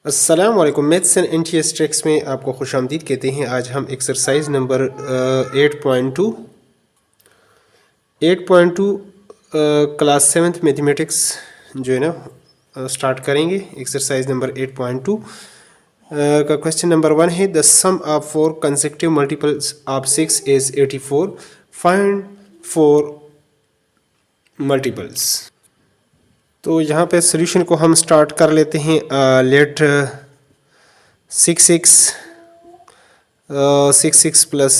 अस्सलाम वालेकुम। Maths and NTS tricks में आपको खुशामदीद कहते हैं। आज हम exercise number 8.2 class 7th mathematics जो है ना स्टार्ट करेंगे। एक्सरसाइज नंबर 8.2 का क्वेश्चन नंबर 1 है the sum of 4 consecutive multiples of 6 is 84, find 4 multiples. तो यहाँ पे सोल्यूशन को हम स्टार्ट कर लेते हैं। Let 6 plus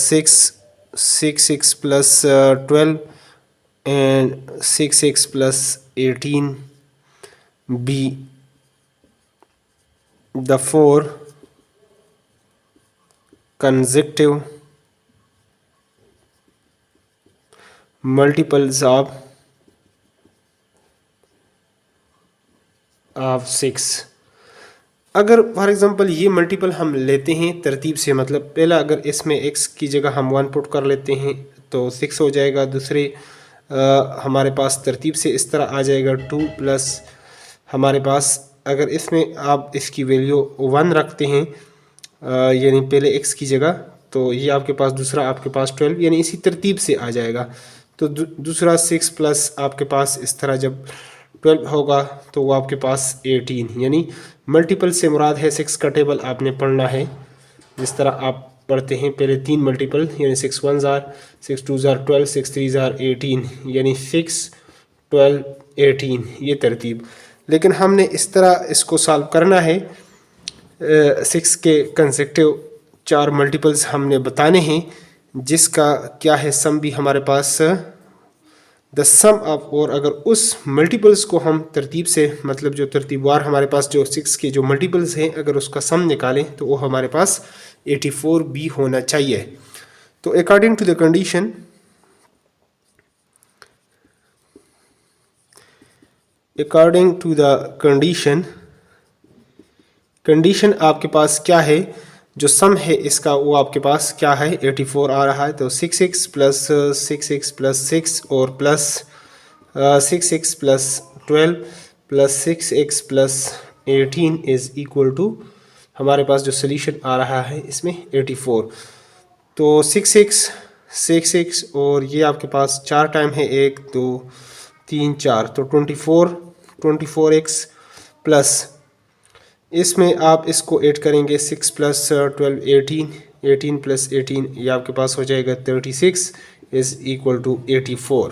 6 plus 12 and 6 plus 18 be the 4 consecutive multiples of 6। अगर फॉर एग्ज़ाम्पल ये मल्टीपल हम लेते हैं तरतीब से, मतलब पहला अगर इसमें x की जगह हम 1 पुट कर लेते हैं तो 6 हो जाएगा। दूसरे हमारे पास तरतीब से इस तरह आ जाएगा 2 प्लस हमारे पास अगर इसमें आप इसकी वैल्यू 1 रखते हैं यानी पहले x की जगह, तो ये आपके पास दूसरा आपके पास 12 यानी इसी तरतीब से आ जाएगा। तो दूसरा 6 प्लस आपके पास इस तरह जब 12 होगा तो वो आपके पास 18, यानी मल्टीपल से मुराद है 6 का टेबल आपने पढ़ना है जिस तरह आप पढ़ते हैं। पहले 3 मल्टीपल यानी 6 1 ज़ार 6 2 ज़ार 12 6 3 ज़ार 18 यानी 6 12 18 ये तरतीब। लेकिन हमने इस तरह इसको सॉल्व करना है। 6 के कंसेक्टिव 4 मल्टीपल्स हमने बताने हैं जिसका क्या है सम भी हमारे पास द सम ऑफ, और अगर उस मल्टीपल्स को हम तरतीब से मतलब जो तरतीबवार हमारे पास जो 6 के जो मल्टीपल्स हैं अगर उसका सम निकालें तो वो हमारे पास 84 भी होना चाहिए। तो अकॉर्डिंग टू द कंडीशन आपके पास क्या है, जो सम है इसका वो आपके पास क्या है 84 आ रहा है। तो 6 प्लस 6 और plus 6 plus 12 plus 6 plus 18 is equal to हमारे पास जो सोल्यूशन आ रहा है इसमें 84। तो 6 और ये आपके पास 4 टाइम है 1 2 3 4 तो 24x प्लस इसमें आप इसको ऐड करेंगे 6 प्लस 12 18 प्लस 18 ये आपके पास हो जाएगा 36 इज़ इक्वल टू 84।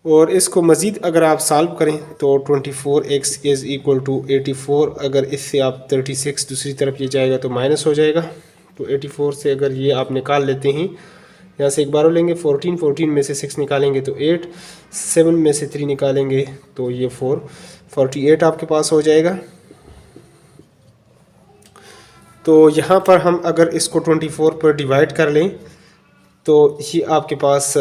और इसको मज़ीद अगर आप सॉल्व करें तो 24x इज़ इक्वल टू 84। अगर इससे आप 36 दूसरी तरफ ये जाएगा तो माइनस हो जाएगा। तो 84 से अगर ये आप निकाल लेते हैं, यहाँ से एक बार लेंगे 14 में से 6 निकालेंगे तो 8, 7 में से 3 निकालेंगे तो ये 48 आपके पास हो जाएगा। तो यहाँ पर हम अगर इसको 24 पर डिवाइड कर लें तो ये आपके पास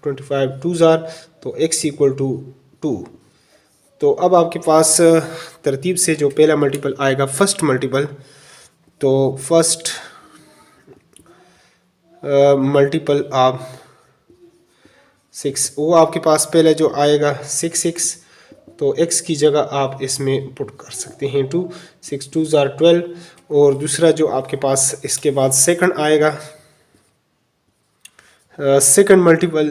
25 2 ज़ार तो x इक्वल टू 2। तो अब आपके पास तरतीब से जो पहला मल्टीपल आएगा फर्स्ट मल्टीपल, तो फर्स्ट मल्टीपल ऑफ 6 वो आपके पास पहले जो आएगा 6 तो x की जगह आप इसमें पुट कर सकते हैं 2 6 2 ज़ार 12। और दूसरा जो आपके पास इसके बाद सेकंड आएगा second multiple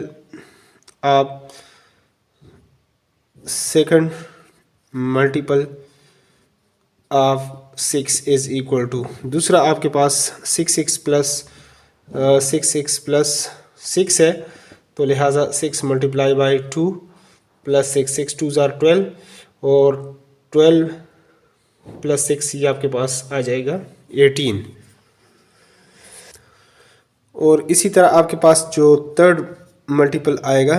of 6 is equal to दूसरा आपके पास 6 प्लस 6 है तो लिहाजा 6 मल्टीप्लाई बाई 2 प्लस 6 2 ज़ार 12 और 12 प्लस 6 ये आपके पास आ जाएगा 18। और इसी तरह आपके पास जो थर्ड मल्टीपल आएगा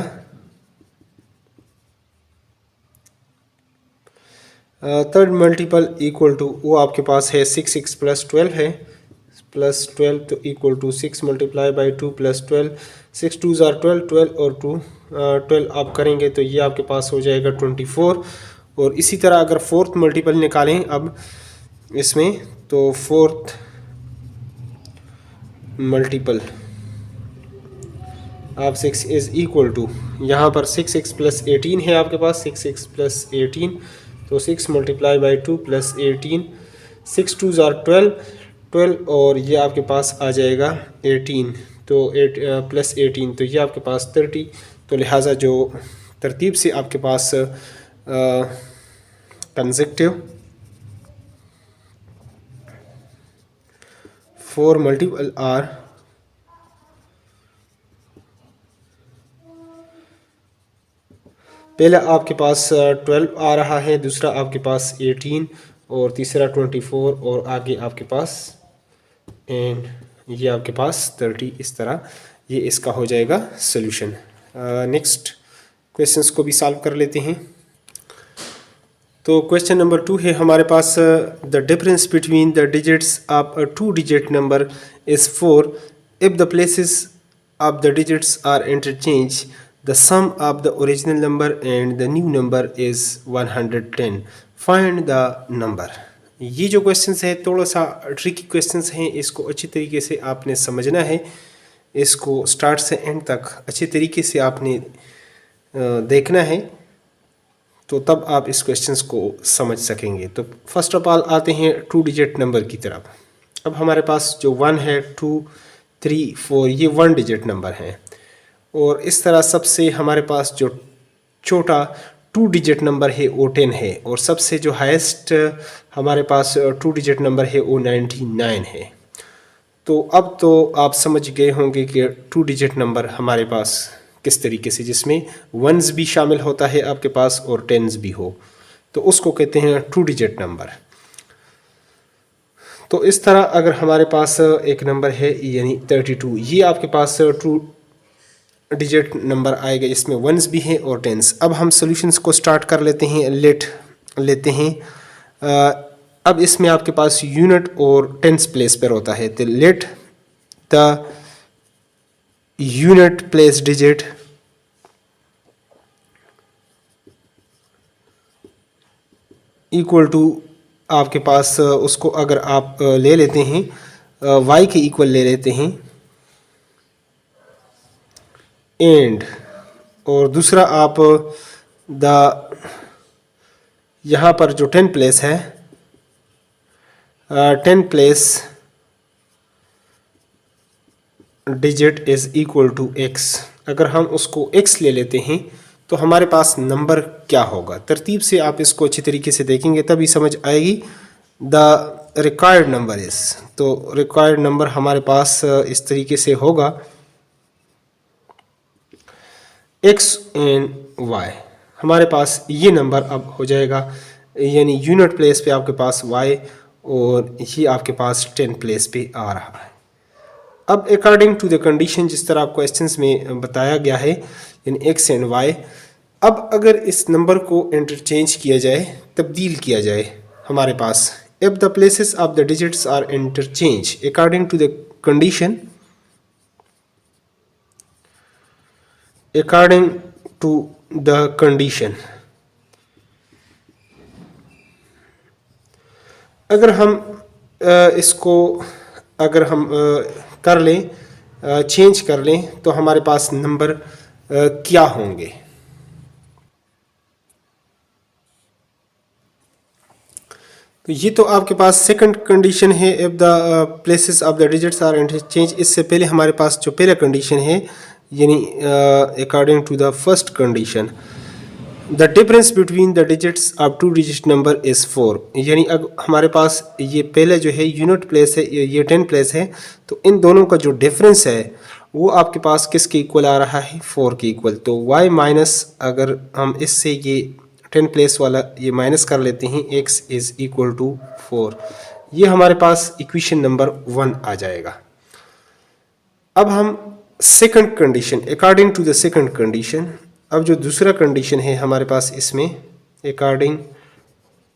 थर्ड मल्टीपल इक्वल टू वो आपके पास है 6 प्लस 12 है प्लस 12 तो equal to 6 multiply by 2 plus 12 6 2 ज़ार 12 और 2 12 आप करेंगे तो ये आपके पास हो जाएगा 24। और इसी तरह अगर फोर्थ मल्टीपल निकालें अब इसमें तो फोर्थ मल्टीपल आप 6 इज़ इक्वल टू यहाँ पर 6 प्लस 18 है आपके पास 6 प्लस 18 तो 6 मल्टीप्लाई बाई 2 प्लस 18, 6 2 ज़ार 12 और ये आपके पास आ जाएगा 18, तो 8 प्लस 18 तो ये आपके पास 30। तो लिहाजा जो तरतीब से आपके पास कंसेक्टिव 4 मल्टीपल आर पहला आपके पास 12 आ रहा है, दूसरा आपके पास 18 और तीसरा 24 और आगे आपके पास एंड ये आपके पास 30। इस तरह ये इसका हो जाएगा सोल्यूशन। नेक्स्ट क्वेश्चंस को भी सॉल्व कर लेते हैं। तो क्वेश्चन नंबर 2 है हमारे पास, the difference between the digits of a 2 digit number is 4 if the places of the digits are interchange the sum of the original number and the new number is 110, find the number. ये जो questions है थोड़ा सा tricky questions हैं, इसको अच्छी तरीके से आपने समझना है, इसको स्टार्ट से एंड तक अच्छे तरीके से आपने देखना है, तो तब आप इस क्वेश्चंस को समझ सकेंगे। तो फर्स्ट ऑफ ऑल आते हैं 2 डिजिट नंबर की तरफ। अब हमारे पास जो 1 है, 2, 3, 4 ये 1 डिजिट नंबर हैं, और इस तरह सबसे हमारे पास जो छोटा 2 डिजिट नंबर है वो 10 है, और सबसे जो हाईएस्ट हमारे पास 2 डिजिट नंबर है वो 99 है। तो अब तो आप समझ गए होंगे कि 2 डिजिट नंबर हमारे पास किस तरीके से, जिसमें वंस भी शामिल होता है आपके पास और टेंस भी हो, तो उसको कहते हैं 2 डिजिट नंबर। तो इस तरह अगर हमारे पास एक नंबर है यानी 32, ये आपके पास 2 डिजिट नंबर आएगा, इसमें वंस भी हैं और टेंस। अब हम सॉल्यूशंस को स्टार्ट कर लेते हैं, लेट लेते हैं। अब इसमें आपके पास यूनिट और टेंस प्लेस पर होता है, तो let the unit place digit equal to आपके पास उसको अगर आप ले लेते हैं y के इक्वल ले लेते हैं एंड, और दूसरा आप द यहाँ पर जो 10 प्लेस है 10 place digit is equal to x। अगर हम उसको x ले लेते हैं तो हमारे पास नंबर क्या होगा। तरतीब से आप इसको अच्छी तरीके से देखेंगे तभी समझ आएगी। द रिक्वायर्ड नंबर इज़, तो रिक्वायर्ड नंबर हमारे पास इस तरीके से होगा x एंड y। हमारे पास ये नंबर अब हो जाएगा, यानी यूनिट प्लेस पे आपके पास y और ये आपके पास 10 प्लेस पे आ रहा है। अब अकॉर्डिंग टू द कंडीशन, जिस तरह क्वेश्चंस में बताया गया है, यानी x एंड y, अब अगर इस नंबर को इंटरचेंज किया जाए, तब्दील किया जाए, हमारे पास if the places of the digits are interchange according to the condition, according to the condition, अगर हम इसको अगर हम कर लें, चेंज कर लें, तो हमारे पास नंबर क्या होंगे। तो ये तो आपके पास सेकंड कंडीशन है, if the places of the digits are interchange. इससे पहले हमारे पास जो पहला कंडीशन है, यानी according to the first condition, the difference between the digits of 2 digit number is 4। यानी अगर हमारे पास ये पहले जो है यूनिट प्लेस है, ये 10 प्लेस है, तो इन दोनों का जो डिफरेंस है वो आपके पास किसके इक्वल आ रहा है, 4 के इक्वल। तो y माइनस, अगर हम इससे ये 10 प्लेस वाला ये माइनस कर लेते हैं, x इज़ इक्वल टू 4, ये हमारे पास इक्वेशन नंबर 1 आ जाएगा। अब हम second condition, according to the second condition, अब जो दूसरा कंडीशन है हमारे पास इसमें, according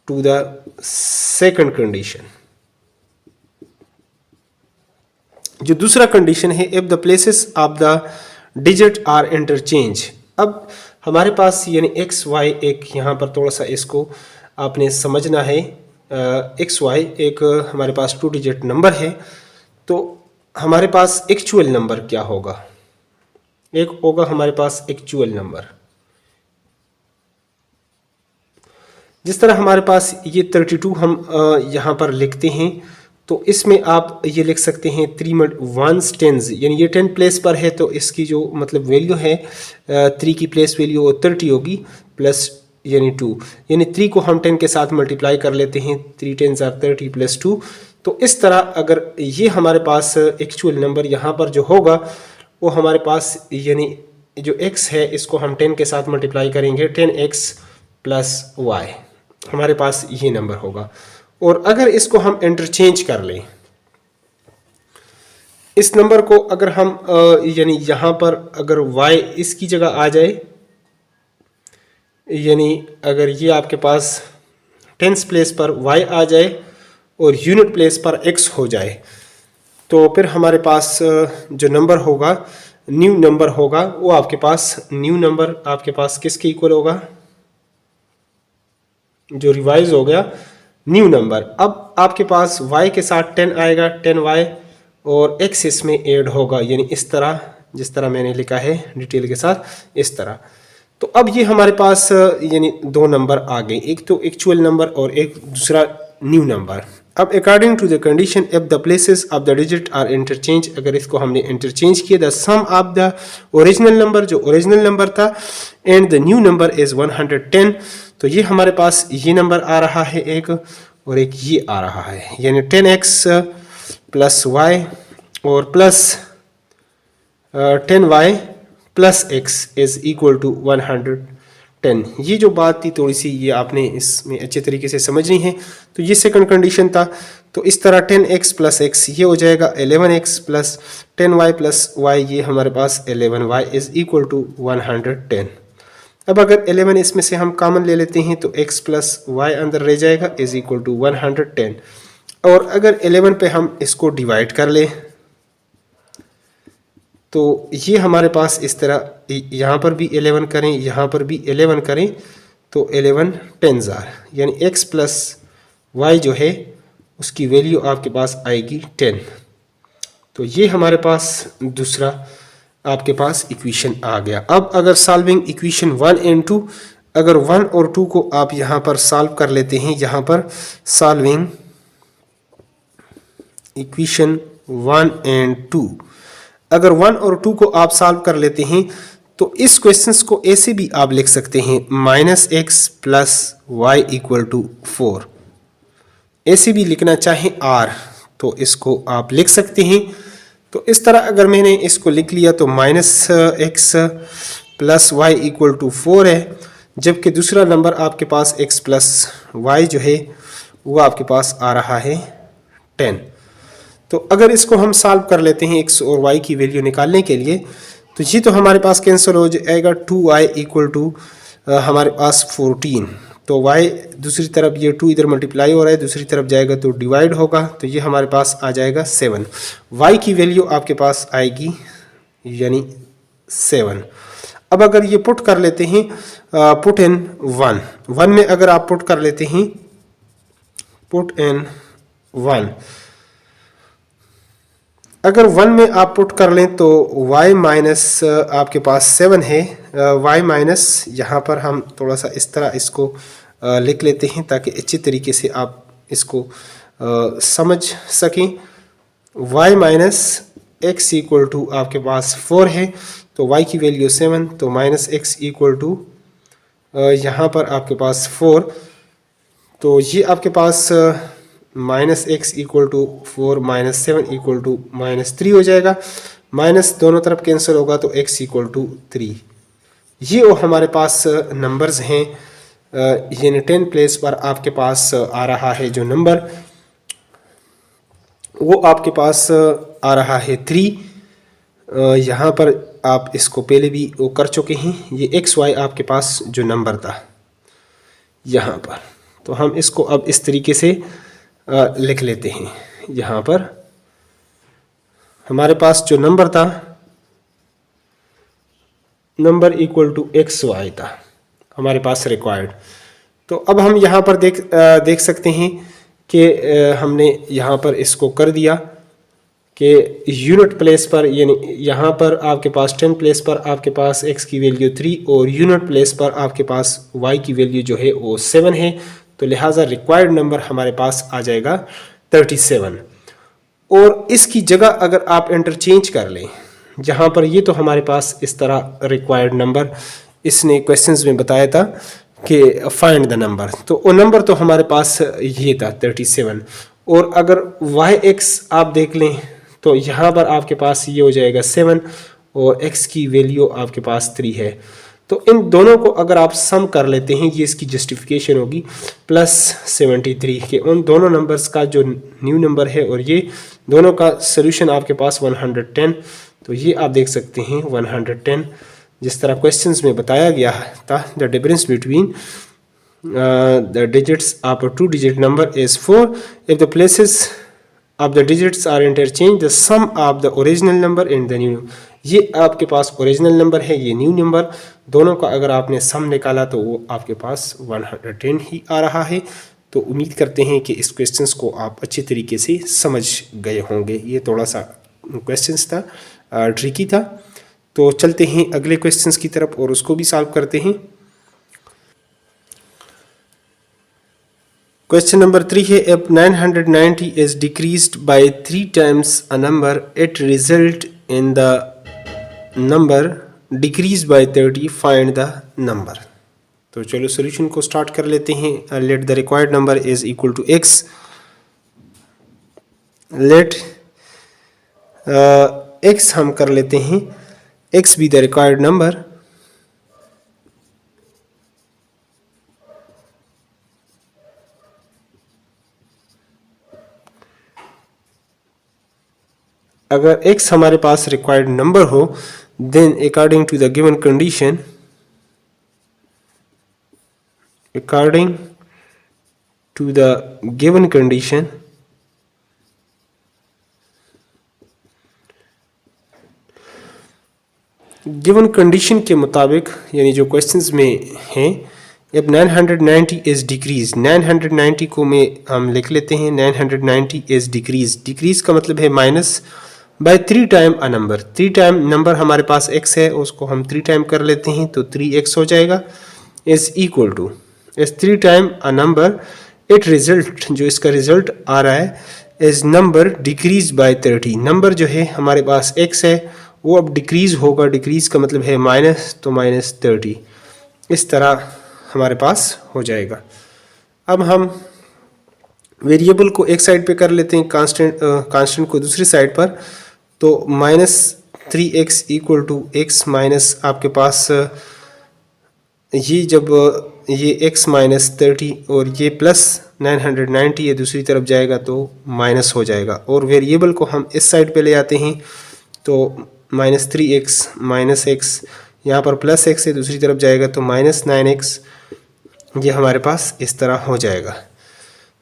to the second condition, जो दूसरा कंडीशन है, if the places of the digit are interchange. अब हमारे पास यानी एक्स वाई, एक यहाँ पर थोड़ा सा इसको आपने समझना है, एक्स वाई एक हमारे पास 2 डिजिट नंबर है, तो हमारे पास एक्चुअल नंबर क्या होगा, एक होगा हमारे पास एक्चुअल नंबर। जिस तरह हमारे पास ये 32 हम यहाँ पर लिखते हैं, तो इसमें आप ये लिख सकते हैं 3 1s 10s, यानी ये 10 प्लेस पर है तो इसकी जो मतलब वैल्यू है 3 की प्लेस वैल्यू वो 30 होगी प्लस यानी 2, यानी 3 को हम 10 के साथ मल्टीप्लाई कर लेते हैं, 3 10s are 30 प्लस 2। तो इस तरह अगर ये हमारे पास एक्चुअल नंबर यहाँ पर जो होगा वो हमारे पास यानी जो x है इसको हम 10 के साथ मल्टीप्लाई करेंगे, 10x प्लस y, हमारे पास ये नंबर होगा। और अगर इसको हम इंटरचेंज कर लें, इस नंबर को अगर हम यानी यहाँ पर अगर y इसकी जगह आ जाए, यानी अगर ये आपके पास टेंस प्लेस पर y आ जाए और यूनिट प्लेस पर x हो जाए, तो फिर हमारे पास जो नंबर होगा, न्यू नंबर होगा, वो आपके पास न्यू नंबर आपके पास किसके इक्वल होगा, जो रिवाइज हो गया न्यू नंबर। अब आपके पास y के साथ 10 आएगा, 10y और x इसमें ऐड होगा, यानी इस तरह जिस तरह मैंने लिखा है डिटेल के साथ, इस तरह। तो अब ये हमारे पास यानी दो नंबर आ गए, एक तो एक्चुअल नंबर और एक दूसरा न्यू नंबर। अब according to the condition if the places of the digit are interchange, अगर इसको हमने इंटरचेंज किया, the sum of the original number, जो ओरिजिनल नंबर था, and the new number is 110, तो ये हमारे पास ये नंबर आ रहा है एक, और एक ये आ रहा है, यानी 10x प्लस y और plus 10y plus x is equal to 110। ये जो बात थी थोड़ी सी ये आपने इसमें अच्छे तरीके से समझनी है। तो ये सेकंड कंडीशन था, तो इस तरह 10x प्लस x ये हो जाएगा 11x plus 10y plus y, ये हमारे पास 11y इज इक्वल टू 110। अब अगर 11 इसमें से हम कॉमन ले लेते हैं तो x प्लस y अंदर रह जाएगा इज इक्वल टू 110। और अगर 11 पे हम इसको डिवाइड कर लें तो ये हमारे पास इस तरह, यहाँ पर भी 11 करें, यहाँ पर भी 11 करें, तो 11 10s आर, यानी x प्लस y जो है उसकी वैल्यू आपके पास आएगी 10। तो ये हमारे पास दूसरा आपके पास इक्वेशन आ गया। अब अगर सॉल्विंग इक्वेशन 1 एंड 2, अगर 1 और 2 को आप यहाँ पर सॉल्व कर लेते हैं, यहाँ पर सॉल्विंग इक्वेशन 1 एंड 2, अगर 1 और 2 को आप सॉल्व कर लेते हैं तो इस क्वेश्चंस को ऐसे भी आप लिख सकते हैं -x plus y equal to 4, ऐसे भी लिखना चाहें r तो इसको आप लिख सकते हैं। तो इस तरह अगर मैंने इसको लिख लिया तो -x plus y equal to 4 है, जबकि दूसरा नंबर आपके पास x प्लस वाई जो है वो आपके पास आ रहा है 10। तो अगर इसको हम सॉल्व कर लेते हैं x और y की वैल्यू निकालने के लिए, तो ये तो हमारे पास कैंसिल हो जाएगा, 2y इक्वल टू हमारे पास 14, तो y दूसरी तरफ ये 2 इधर मल्टीप्लाई हो रहा है, दूसरी तरफ जाएगा तो डिवाइड होगा, तो ये हमारे पास आ जाएगा 7। y की वैल्यू आपके पास आएगी यानी 7। अब अगर ये पुट कर लेते हैं, पुट इन 1 में अगर आप पुट कर लेते हैं, पुट इन 1, अगर 1 में आप पुट कर लें तो y माइनस आपके पास 7 है, y माइनस यहाँ पर हम थोड़ा सा इस तरह इसको लिख लेते हैं ताकि अच्छे तरीके से आप इसको समझ सकें। y minus x equal to आपके पास 4 है, तो y की वैल्यू 7, तो माइनस एक्स इक्वल टू यहाँ पर आपके पास 4, तो ये आपके पास minus x equal to 4 minus 7 equal to -3 हो जाएगा, माइनस दोनों तरफ कैंसिल होगा तो x इक्वल टू 3। ये वो हमारे पास नंबर्स हैं, यानी 10 प्लेस पर आपके पास आ रहा है जो नंबर, वो आपके पास आ रहा है 3। यहाँ पर आप इसको पहले भी वो कर चुके हैं, ये xy आपके पास जो नंबर था यहाँ पर, तो हम इसको अब इस तरीके से लिख लेते हैं। यहाँ पर हमारे पास जो नंबर था, नंबर इक्वल टू xy था हमारे पास रिक्वायर्ड। तो अब हम यहाँ पर देख सकते हैं कि हमने यहाँ पर इसको कर दिया, कि यूनिट प्लेस पर, यानी यहाँ पर आपके पास 10 प्लेस पर आपके पास x की वैल्यू 3 और यूनिट प्लेस पर आपके पास y की वैल्यू जो है वो 7 है। तो लिहाजा रिक्वायर्ड नंबर हमारे पास आ जाएगा 37। और इसकी जगह अगर आप इंटरचेंज कर लें, जहाँ पर ये तो हमारे पास इस तरह रिक्वायर्ड नंबर इसने क्वेश्चंस में बताया था कि फाइंड द नंबर, तो वो नंबर तो हमारे पास ये था 37। और अगर वाई एक्स आप देख लें तो यहाँ पर आपके पास ये हो जाएगा 7 और x की वैल्यू आपके पास 3 है। तो इन दोनों को अगर आप सम कर लेते हैं, ये इसकी जस्टिफिकेशन होगी +73 के उन दोनों नंबर्स का जो न्यू नंबर है और ये दोनों का सोल्यूशन आपके पास 110। तो ये आप देख सकते हैं 110, जिस तरह क्वेश्चंस में बताया गया था, the difference between the digits of a two-digit number is 4 if the places of the digits are interchanged, the sum of the original number and the new। ये आपके पास ओरिजिनल नंबर है, ये न्यू नंबर, दोनों का अगर आपने सम निकाला तो वो आपके पास 110 ही आ रहा है। तो उम्मीद करते हैं कि इस क्वेश्चंस को आप अच्छे तरीके से समझ गए होंगे। ये थोड़ा सा क्वेश्चंस था, ट्रिकी था। तो चलते हैं अगले क्वेश्चंस की तरफ और उसको भी सॉल्व करते हैं। क्वेश्चन नंबर 3 है, if 990 is decreased by 3 times a number, it result in the number decreased by 30, find the number। तो चलो सॉल्यूशन को स्टार्ट कर लेते हैं। Let the required number is equal to x, let x हम कर लेते हैं x be the required number. अगर x हमारे पास रिक्वायर्ड नंबर हो, then according to the given condition, according to the given condition, given condition के मुताबिक, यानी जो क्वेश्चंस में हैं, अब 990 इज डिक्रीज, 990 को में हम लिख लेते हैं 990 इज डिक्रीज। डिक्रीज का मतलब है minus by 3 time a number. 3 time number हमारे पास x है, उसको हम 3 टाइम कर लेते हैं तो 3x हो जाएगा, is equal two is 3 time a number, it result, जो इसका रिजल्ट आ रहा है, is number decrease by 30। Number जो है हमारे पास x है वो अब डिक्रीज होगा, डिक्रीज का मतलब है माइनस, तो -30 इस तरह हमारे पास हो जाएगा। अब हम वेरिएबल को एक साइड पे कर लेते हैं, कांस्टेंट को दूसरी साइड पर। तो -3x equal to x minus आपके पास ये, जब ये x -30 और ये प्लस 990 ये दूसरी तरफ जाएगा तो माइनस हो जाएगा। और वेरिएबल को हम इस साइड पे ले आते हैं तो -3x माइनस x, यहाँ पर प्लस x है, दूसरी तरफ जाएगा तो -9x, ये हमारे पास इस तरह हो जाएगा।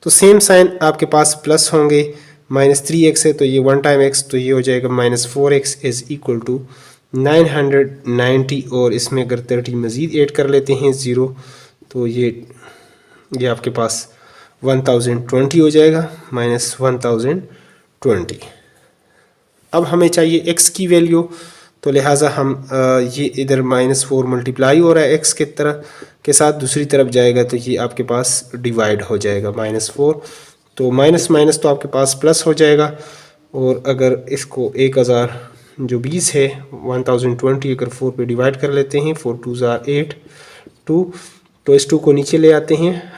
तो सेम साइन आपके पास प्लस होंगे, -3x है तो ये 1 टाइम x, तो ये हो जाएगा -4x इज इक्वल टू 990, और इसमें अगर 30 मज़ीद ऐड कर लेते हैं 0, तो ये आपके पास 1020 हो जाएगा, -1020। अब हमें चाहिए x की वैल्यू, तो लिहाजा हम ये इधर -4 मल्टीप्लाई हो रहा है x के तरह के साथ, दूसरी तरफ जाएगा तो ये आपके पास डिवाइड हो जाएगा -4, तो माइनस माइनस तो आपके पास प्लस हो जाएगा। और अगर इसको 1020 है, 1020 अगर 4 पे डिवाइड कर लेते हैं, 4 2 8 2, तो इस 2 को नीचे ले आते हैं,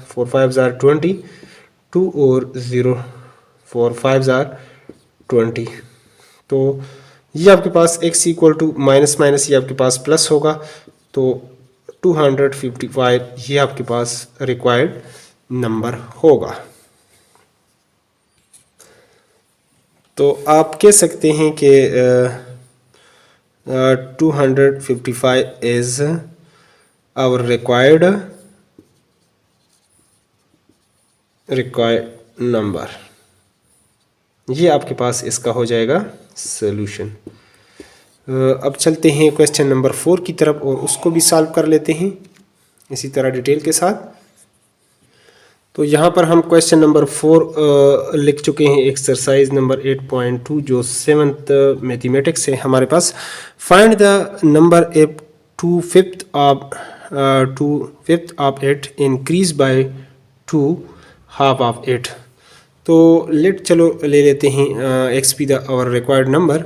4 5 20 2 और 0 4 5 20। तो ये आपके पास x equal to minus minus ये आपके पास प्लस होगा, तो 255 ये आपके पास रिक्वायर्ड नंबर होगा। तो आप कह सकते हैं कि 255 इज आवर रिक्वायर्ड नंबर। ये आपके पास इसका हो जाएगा सॉल्यूशन। अब चलते हैं क्वेश्चन नंबर 4 की तरफ और उसको भी सॉल्व कर लेते हैं इसी तरह डिटेल के साथ। तो तो यहाँ पर हम क्वेश्चन नंबर 4 लिख चुके हैं, एक्सरसाइज नंबर 8.2 जो 7th मैथमेटिक्स है हमारे पास। Find the number if 2/5 of 8 increase by 2 half of 8। तो चलो ले लेते हैं x be the our required number.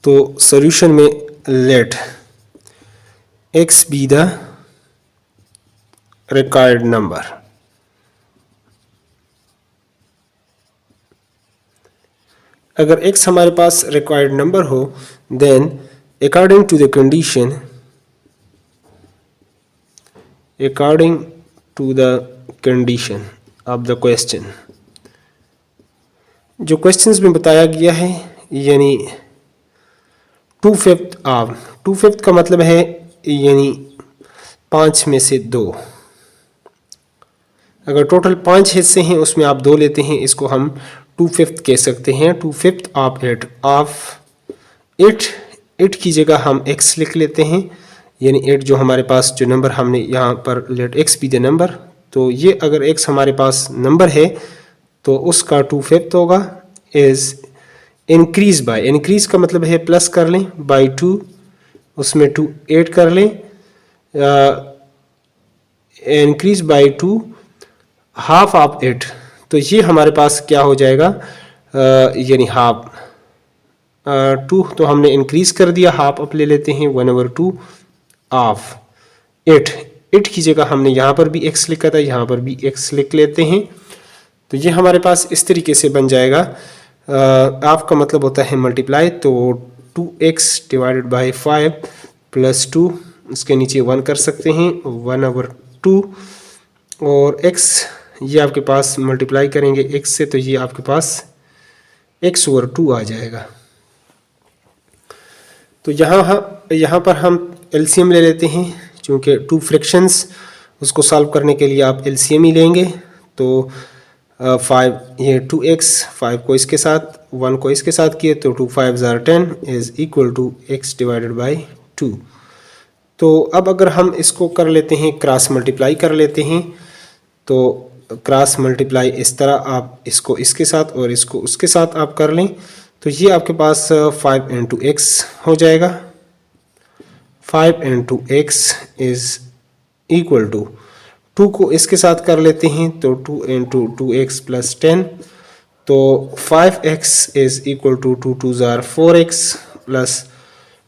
तो सॉल्यूशन में let x be the required number. अगर x हमारे पास रिक्वायर्ड नंबर हो, then according to the condition, of the question, जो क्वेश्चंस में बताया गया है, यानी 2/5 का मतलब है यानी 5 में से 2। अगर टोटल 5 हिस्से हैं उसमें आप 2 लेते हैं, इसको हम 2/5 कह सकते हैं। 2/5 ऑफ 8 की जगह हम x लिख लेते हैं, यानी 8 जो हमारे पास जो नंबर हमने यहाँ पर let x be the number. तो ये अगर x हमारे पास नंबर है तो उसका 2/5 होगा इज इंक्रीज बाय, इंक्रीज का मतलब है प्लस कर लें, बाय 2, उसमें 2 ऐड कर लें, इंक्रीज बाय 2 हाफ ऑफ 8। तो ये हमारे पास क्या हो जाएगा, यानी हाफ 2 तो हमने इंक्रीज कर दिया, हाफ अप ले लेते हैं 1/2 ऑफ 8 की जगह हमने यहाँ पर भी x लिखा था, यहाँ पर भी x लिख लेते हैं। तो ये हमारे पास इस तरीके से बन जाएगा। आपका मतलब होता है मल्टीप्लाई, तो 2x डिवाइडेड बाय 5 प्लस 2, उसके नीचे 1 कर सकते हैं, 1/2 और x ये आपके पास मल्टीप्लाई करेंगे x से, तो ये आपके पास x/2 आ जाएगा। तो यहाँ पर हम एलसीएम ले लेते हैं, क्योंकि 2 फ्रैक्शंस उसको सॉल्व करने के लिए आप एलसीएम ही लेंगे। तो 5 ये 2x, 5 को इसके साथ 1 को इसके साथ किए तो 2 5 = 10 is equal to x divided by 2। तो अब अगर हम इसको कर लेते हैं, क्रॉस मल्टीप्लाई कर लेते हैं, तो क्रॉस मल्टीप्लाई इस तरह आप इसको इसके साथ और इसको उसके साथ आप कर लें, तो ये आपके पास 5 × x हो जाएगा। 5 × x इज इक्वल टू 2 को इसके साथ कर लेते हैं, तो 2 × 2x + 10, तो 5x is equal to 2 2 = 4x plus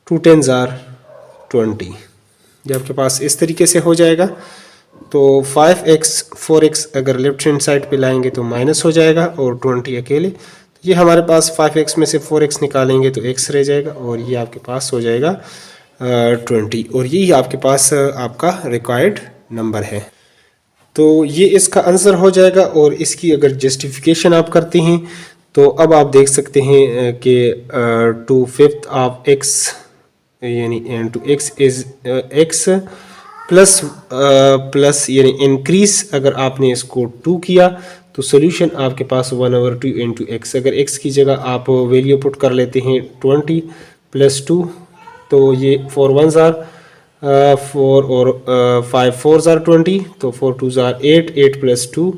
2 10 = 20। ये आपके पास इस तरीके से हो जाएगा। तो 5x 4x अगर लेफ्ट हैंड साइड पे लाएंगे तो माइनस हो जाएगा और 20 अकेले। तो ये हमारे पास 5x में से 4x निकालेंगे तो x रह जाएगा और ये आपके पास हो जाएगा 20, और यही आपके पास आपका रिक्वायर्ड नंबर है। तो ये इसका आंसर हो जाएगा। और इसकी अगर जस्टिफिकेशन आप करते हैं तो अब आप देख सकते हैं कि 2/5 ऑफ x यानी x इज x प्लस यानी इंक्रीज, अगर आपने इसको 2 किया तो सोल्यूशन आपके पास 1/2 × x। अगर x की जगह आप वैल्यू पुट कर लेते हैं 20 + 2, तो ये 4 1s are 4 और 5 4s are 20, तो 4 2s are 8, 8 + 2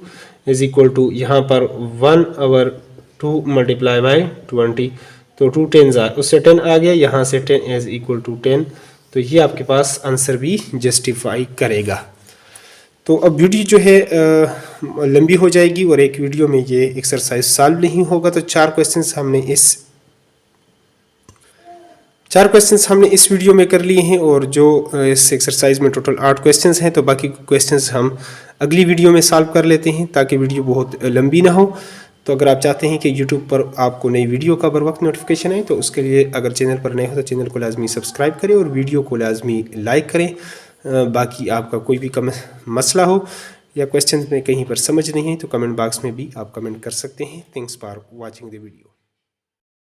is equal to यहाँ पर 1/2 मल्टीप्लाई बाय 20, तो 2 10s are, उससे 10 आ गया, यहाँ से 10 इज इक्वल टू 10। तो ये आपके पास आंसर भी जस्टिफाई करेगा। तो अब वीडियो जो है लंबी हो जाएगी और एक वीडियो में ये एक्सरसाइज सॉल्व नहीं होगा। तो 4 क्वेश्चंस हमने इस वीडियो में कर लिए हैं, और जो इस एक्सरसाइज में टोटल 8 क्वेश्चंस हैं। तो बाकी क्वेश्चंस हम अगली वीडियो में सॉल्व कर लेते हैं ताकि वीडियो बहुत लंबी ना हो। तो अगर आप चाहते हैं कि YouTube पर आपको नई वीडियो का बर वक्त नोटिफिकेशन आए, तो उसके लिए अगर चैनल पर नए हो तो चैनल को लाजमी सब्सक्राइब करें और वीडियो को लाजमी लाइक करें। बाकी आपका कोई भी मसला हो या क्वेश्चन में कहीं पर समझ नहीं है तो कमेंट बॉक्स में भी आप कमेंट कर सकते हैं। Thanks for watching the video.